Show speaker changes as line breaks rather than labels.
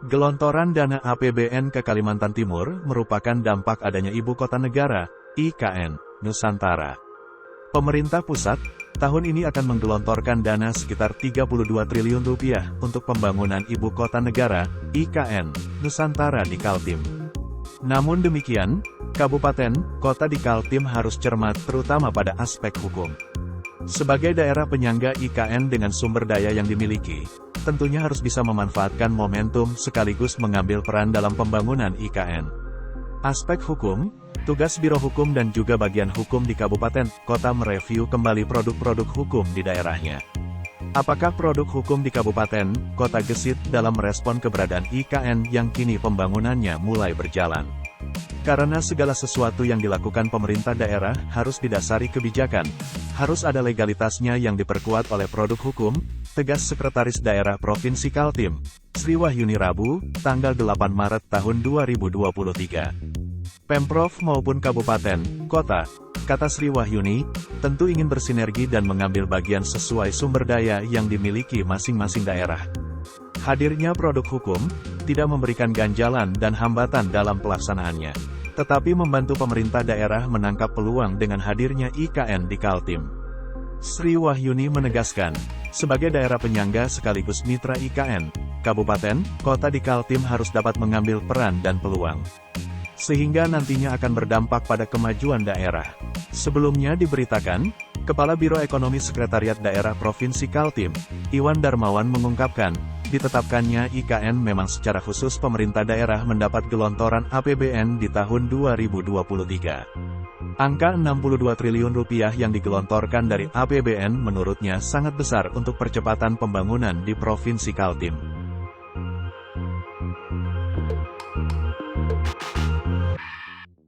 Gelontoran dana APBN ke Kalimantan Timur merupakan dampak adanya Ibu Kota Negara, IKN, Nusantara. Pemerintah pusat, tahun ini akan menggelontorkan dana sekitar Rp32 triliun untuk pembangunan Ibu Kota Negara, IKN, Nusantara di Kaltim. Namun demikian, kabupaten, kota di Kaltim harus cermat terutama pada aspek hukum. Sebagai daerah penyangga IKN dengan sumber daya yang dimiliki, tentunya harus bisa memanfaatkan momentum sekaligus mengambil peran dalam pembangunan IKN. Aspek hukum, tugas Biro Hukum dan juga bagian hukum di kabupaten, kota mereview kembali produk-produk hukum di daerahnya. Apakah produk hukum di kabupaten, kota gesit dalam merespon keberadaan IKN yang kini pembangunannya mulai berjalan? Karena segala sesuatu yang dilakukan pemerintah daerah harus didasari kebijakan, harus ada legalitasnya yang diperkuat oleh produk hukum, tegas Sekretaris Daerah Provinsi Kaltim, Sri Wahyuni Rabu, tanggal 8 Maret tahun 2023. Pemprov maupun kabupaten, kota, kata Sri Wahyuni, tentu ingin bersinergi dan mengambil bagian sesuai sumber daya yang dimiliki masing-masing daerah. Hadirnya produk hukum, tidak memberikan ganjalan dan hambatan dalam pelaksanaannya, tetapi membantu pemerintah daerah menangkap peluang dengan hadirnya IKN di Kaltim. Sri Wahyuni menegaskan, sebagai daerah penyangga sekaligus mitra IKN, kabupaten, kota di Kaltim harus dapat mengambil peran dan peluang, sehingga nantinya akan berdampak pada kemajuan daerah. Sebelumnya diberitakan, Kepala Biro Ekonomi Sekretariat Daerah Provinsi Kaltim, Iwan Darmawan mengungkapkan, ditetapkannya IKN memang secara khusus pemerintah daerah mendapat gelontoran APBN di tahun 2023. Angka Rp62 triliun yang digelontorkan dari APBN menurutnya sangat besar untuk percepatan pembangunan di Provinsi Kaltim.